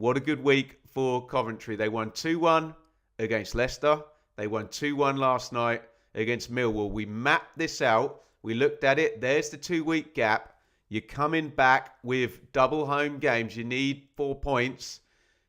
What a good week for Coventry. They won 2-1 against Leicester. They won 2-1 last night against Millwall. We mapped this out. We looked at it. There's the 2-week gap. You're coming back with double home games. You need 4 points.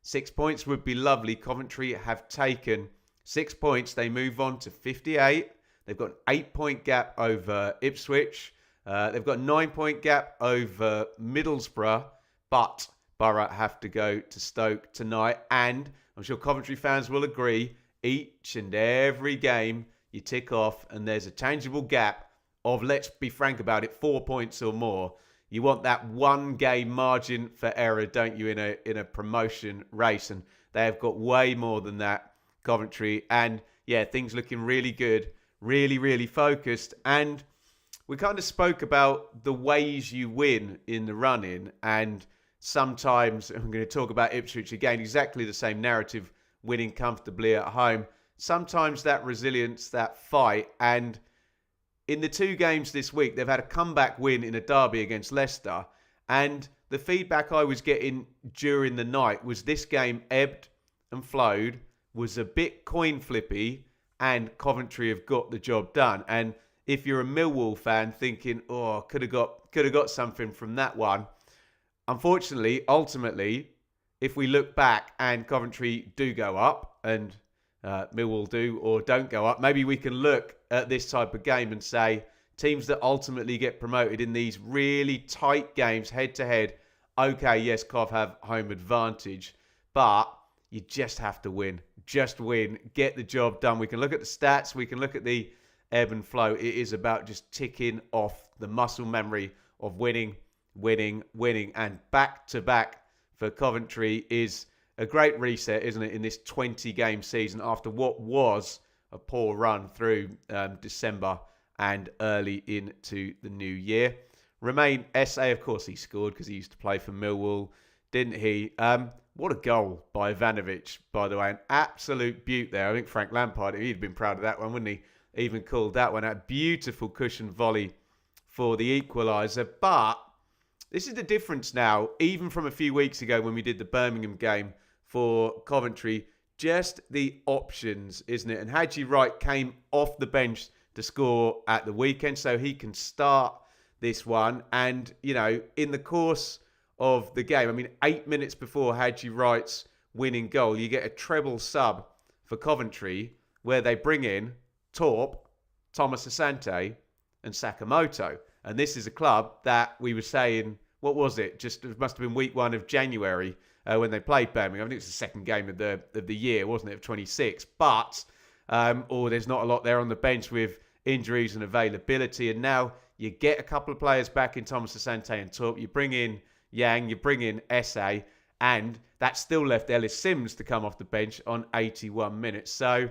6 points would be lovely. Coventry have taken 6 points. They move on to 58. They've got an 8-point gap over Ipswich. They've got a 9-point gap over Middlesbrough. But Borough have to go to Stoke tonight. And I'm sure Coventry fans will agree, each and every game you tick off and there's a tangible gap of, let's be frank about it, 4 points or more. You want that one game margin for error, don't you, in a promotion race? And they have got way more than that, Coventry. And yeah, things looking really good, really, really focused. And we kind of spoke about the ways you win in the run-in. And sometimes, I'm going to talk about Ipswich again, exactly the same narrative, winning comfortably at home. Sometimes that resilience, that fight, and in the 2 games this week, they've had a comeback win in a derby against Leicester. And the feedback I was getting during the night was this game ebbed and flowed, was a bit coin flippy, and Coventry have got the job done. And if you're a Millwall fan thinking, oh, could have got something from that one. Unfortunately, ultimately, if we look back and Coventry do go up and Millwall do or don't go up, maybe we can look at this type of game and say teams that ultimately get promoted in these really tight games head to head, okay, yes, Cov have home advantage, but you just have to win. Just win. Get the job done. We can look at the stats. We can look at the ebb and flow. It is about just ticking off the muscle memory of winning, winning, winning. And back to back for Coventry is a great reset, isn't it, in this 20-game season after what was a poor run through December and early into the new year. Romain SA, of course, he scored because he used to play for Millwall, didn't he? What a goal by Ivanovic, by the way. An absolute beaut there. I think Frank Lampard, he'd been proud of that one, wouldn't he? Even called that one a beautiful cushion volley for the equaliser. But this is the difference now, even from a few weeks ago when we did the Birmingham game for Coventry. Just the options, isn't it? And Haji Wright came off the bench to score at the weekend, so he can start this one. And, you know, in the course of the game, I mean, 8 minutes before Haji Wright's winning goal, you get a treble sub for Coventry where they bring in Torp, Thomas Asante and Sakamoto. And this is a club that we were saying, what was it? Just it must have been week 1 of January when they played Birmingham. I think it was the second game of the year, wasn't it, of 26? But, there's not a lot there on the bench with injuries and availability. And now you get a couple of players back in Thomas Asante and Torp. You bring in Yang, you bring in SA, and that still left Ellis Sims to come off the bench on 81 minutes. So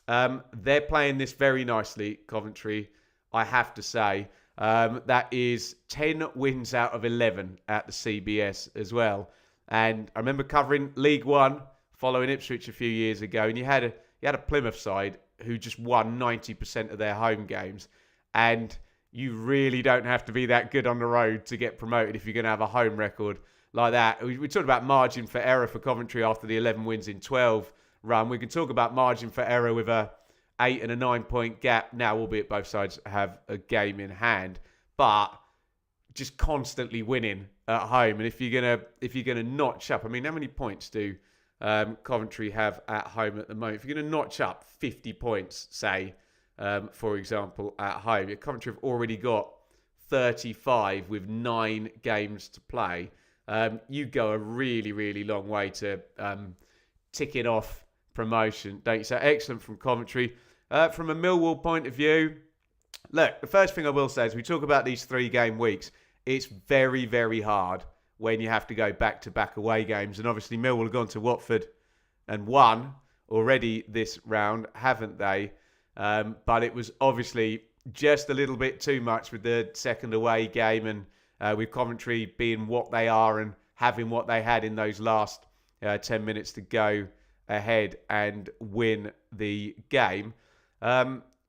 they're playing this very nicely, Coventry, I have to say. That is 10 wins out of 11 at the CBS as well. And I remember covering League One following Ipswich a few years ago, and you had a Plymouth side who just won 90% of their home games. And you really don't have to be that good on the road to get promoted if you're going to have a home record like that. We talked about margin for error for Coventry after the 11 wins in 12 run. We can talk about margin for error with a 8 and a 9-point gap now, albeit both sides have a game in hand. But just constantly winning at home. And if you're gonna notch up, I mean, how many points do Coventry have at home at the moment? If you're gonna notch up 50 points, say, for example, at home, Coventry have already got 35 with 9 games to play. You go a really, really long way to ticking off promotion, don't you? So excellent from Coventry. From a Millwall point of view, look, the first thing I will say is we talk about these 3-game weeks. It's very, very hard when you have to go back-to-back away games. And obviously Millwall have gone to Watford and won already this round, haven't they? But it was obviously just a little bit too much with the second away game, and with Coventry being what they are and having what they had in those last 10 minutes to go ahead and win the game.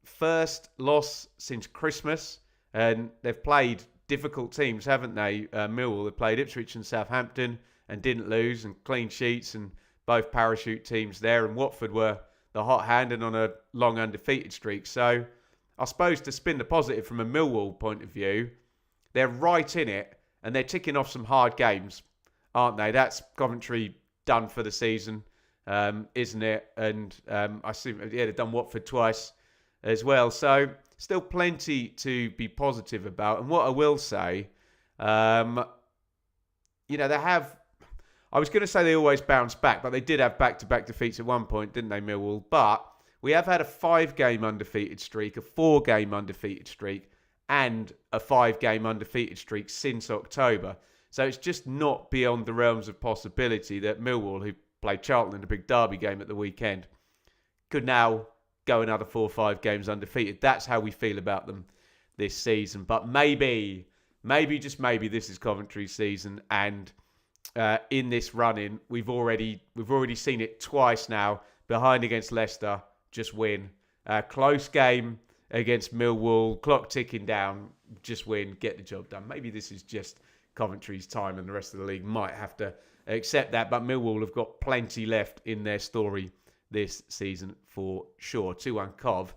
First loss since Christmas, and they've played difficult teams, haven't they? Millwall have played Ipswich and Southampton, and didn't lose, and clean sheets, and both parachute teams there. And Watford were the hot hand and on a long undefeated streak. So I suppose to spin the positive from a Millwall point of view, they're right in it and they're ticking off some hard games, aren't they? That's Coventry done for the season, isn't it? And I see, they've done Watford twice as well. So still plenty to be positive about. And what I will say, they have... I was going to say they always bounce back, but they did have back-to-back defeats at one point, didn't they, Millwall? But we have had a 5-game undefeated streak, a 4-game undefeated streak, and a 5-game undefeated streak since October. So it's just not beyond the realms of possibility that Millwall, who played Charlton in a big derby game at the weekend, could now go another 4 or 5 games undefeated. That's how we feel about them this season. But maybe, just maybe, this is Coventry's season, and in this run-in, we've already seen it twice now. Behind against Leicester, just win. Close game against Millwall, clock ticking down, just win, get the job done. Maybe this is just Coventry's time and the rest of the league might have to accept that. But Millwall have got plenty left in their story this season for sure. 2-1 Cov.